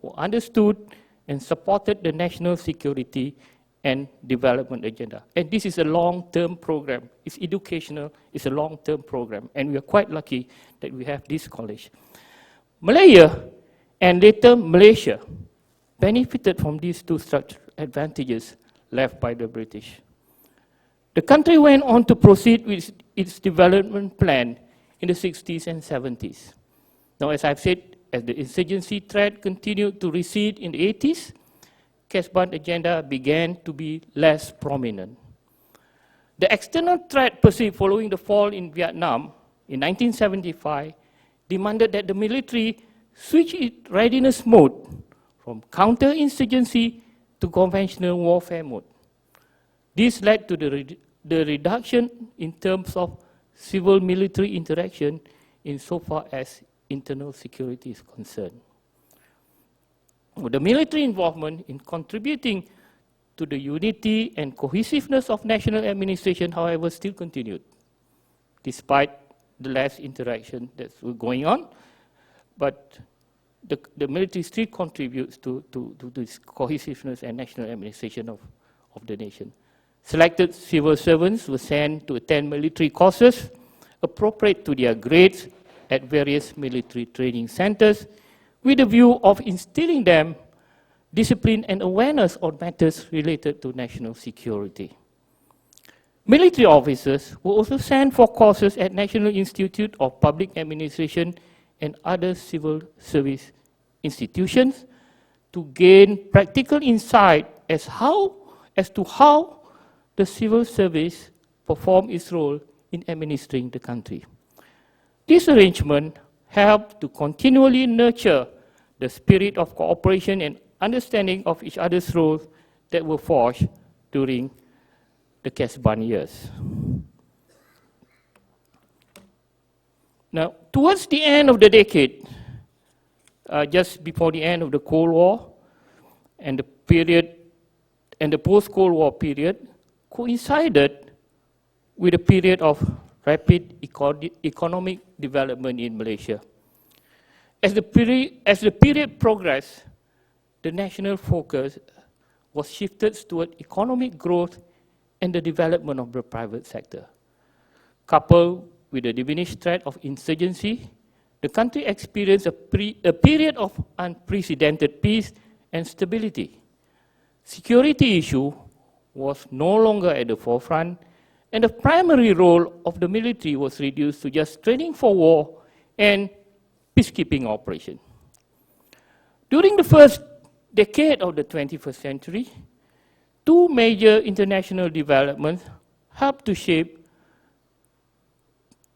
who understood and supported the national security and development agenda. And this is a long-term program. It's educational, it's a long-term program, and we are quite lucky that we have this college. Malaya, and later Malaysia, benefited from these two structural advantages left by the British. The country went on to proceed with its development plan in the 60s and 70s. Now, as I've said, as the insurgency threat continued to recede in the 80s, Casban agenda began to be less prominent. The external threat perceived following the fall in Vietnam in 1975 demanded that the military switch its readiness mode from counterinsurgency to conventional warfare mode. This led to the reduction in terms of civil-military interaction insofar as internal security is concerned. The military involvement in contributing to the unity and cohesiveness of national administration, however, still continued, despite the less interaction that's going on. But the military still contributes to this cohesiveness and national administration of the nation. Selected civil servants were sent to attend military courses appropriate to their grades at various military training centers, with the view of instilling them discipline and awareness on matters related to national security. Military officers were also sent for courses at National Institute of Public Administration and other civil service institutions to gain practical insight as to how the civil service performed its role in administering the country. This arrangement helped to continually nurture the spirit of cooperation and understanding of each other's roles that were forged during the Casban years. Now, towards the end of the decade, just before the end of the Cold War, and the post-Cold War period coincided with a period of rapid economic development in Malaysia. As the period progressed, the national focus was shifted toward economic growth and the development of the private sector. Coupled with the diminished threat of insurgency, the country experienced a period of unprecedented peace and stability. Security issue was no longer at the forefront, and the primary role of the military was reduced to just training for war and peacekeeping operation. During the first decade of the 21st century, two major international developments helped to shape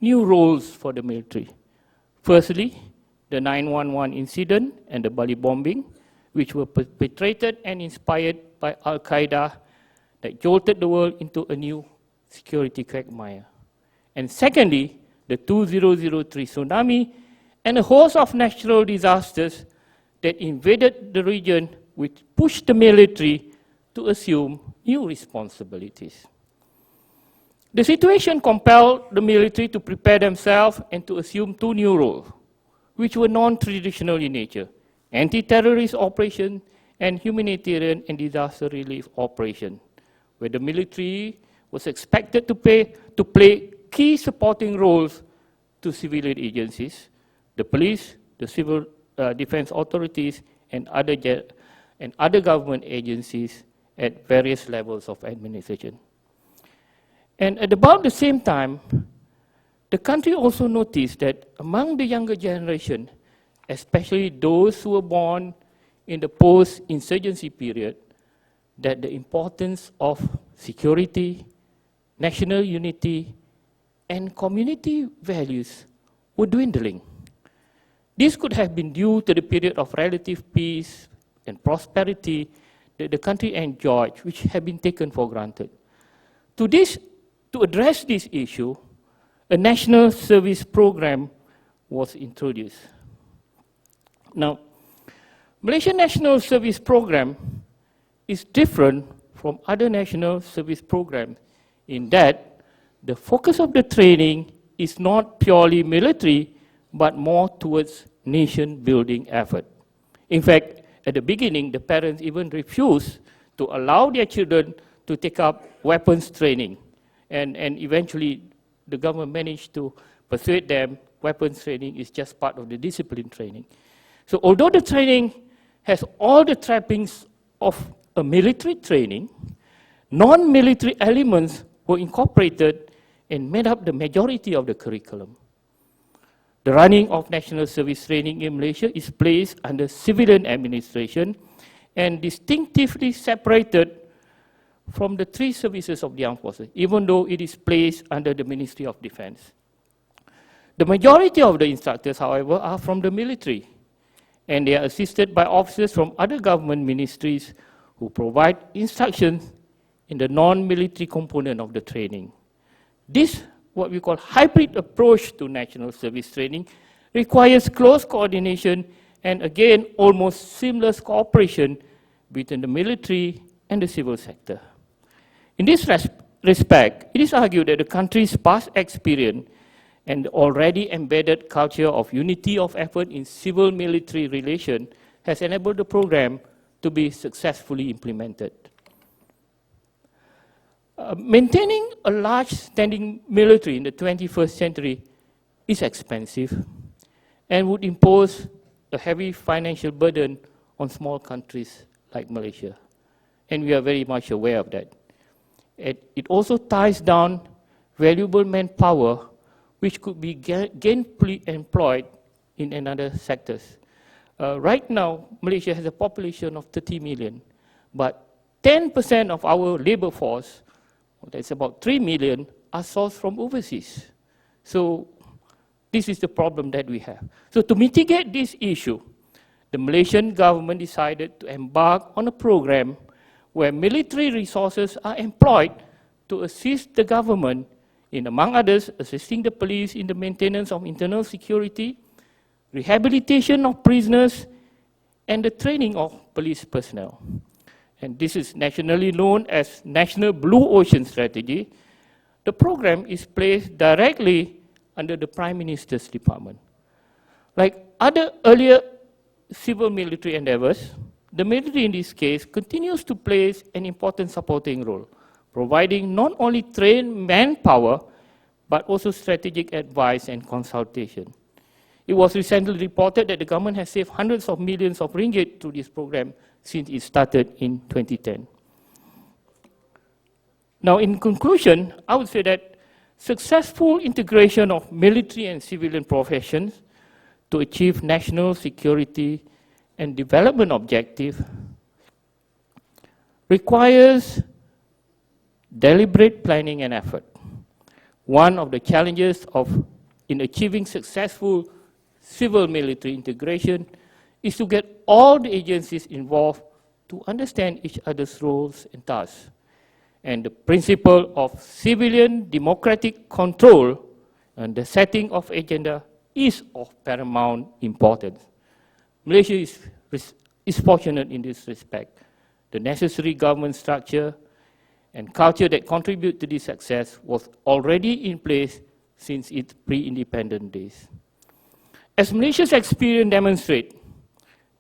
new roles for the military. Firstly, the 9/11 incident and the Bali bombing, which were perpetrated and inspired by Al-Qaeda, that jolted the world into a new security quagmire. And secondly, the 2003 tsunami and a host of natural disasters that invaded the region, which pushed the military to assume new responsibilities. The situation compelled the military to prepare themselves and to assume two new roles, which were non-traditional in nature: anti-terrorist operation and humanitarian and disaster relief operation, where the military was expected to play key supporting roles to civilian agencies, the police, the civil defense authorities, and other government agencies at various levels of administration. And at about the same time, the country also noticed that among the younger generation, especially those who were born in the post-insurgency period, that the importance of security, national unity, and community values were dwindling. This could have been due to the period of relative peace and prosperity that the country enjoyed, which had been taken for granted. To address this issue, a national service program was introduced. Now, Malaysian National Service Program is different from other national service programs in that the focus of the training is not purely military, but more towards nation-building effort. In fact, at the beginning, the parents even refused to allow their children to take up weapons training. And eventually, the government managed to persuade them weapons training is just part of the discipline training. So although the training has all the trappings of a military training, non-military elements were incorporated and made up the majority of the curriculum. The running of national service training in Malaysia is placed under civilian administration and distinctively separated from the three services of the armed forces, even though it is placed under the Ministry of Defense. The majority of the instructors, however, are from the military, and they are assisted by officers from other government ministries who provide instructions in the non-military component of the training. This, what we call hybrid approach to national service training, requires close coordination and again, almost seamless cooperation between the military and the civil sector. In this respect, it is argued that the country's past experience and the already embedded culture of unity of effort in civil-military relations has enabled the program to be successfully implemented. Maintaining a large standing military in the 21st century is expensive and would impose a heavy financial burden on small countries like Malaysia. And we are very much aware of that. It also ties down valuable manpower which could be gainfully employed in another sectors. Right now, Malaysia has a population of 30 million, but 10% of our labor force, that's about 3 million, are sourced from overseas. So this is the problem that we have. So to mitigate this issue, the Malaysian government decided to embark on a program where military resources are employed to assist the government in, among others, assisting the police in the maintenance of internal security, rehabilitation of prisoners, and the training of police personnel. And this is nationally known as National Blue Ocean Strategy. The program is placed directly under the Prime Minister's department. Like other earlier civil military endeavors, the military in this case continues to play an important supporting role, providing not only trained manpower, but also strategic advice and consultation. It was recently reported that the government has saved hundreds of millions of ringgit through this program since it started in 2010. Now, in conclusion, I would say that successful integration of military and civilian professions to achieve national security and development objective requires deliberate planning and effort. One of the challenges in achieving successful civil-military integration is to get all the agencies involved to understand each other's roles and tasks. And the principle of civilian democratic control and the setting of agenda is of paramount importance. Malaysia is fortunate in this respect. The necessary government structure and culture that contribute to this success was already in place since its pre-independent days. As Malaysia's experience demonstrates,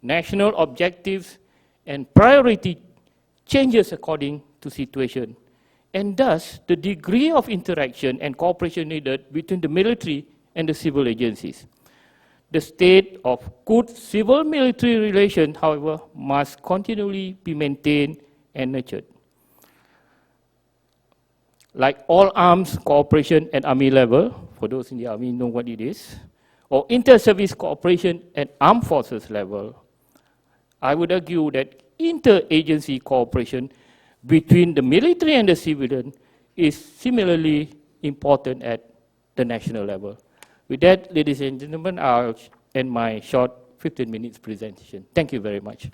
national objectives and priority changes according to situation, and thus the degree of interaction and cooperation needed between the military and the civil agencies. The state of good civil-military relations, however, must continually be maintained and nurtured. Like all arms cooperation at army level, for those in the army know what it is, or inter-service cooperation at armed forces level, I would argue that inter-agency cooperation between the military and the civilian is similarly important at the national level. With that, ladies and gentlemen, I'll end my short 15 minutes presentation. Thank you very much.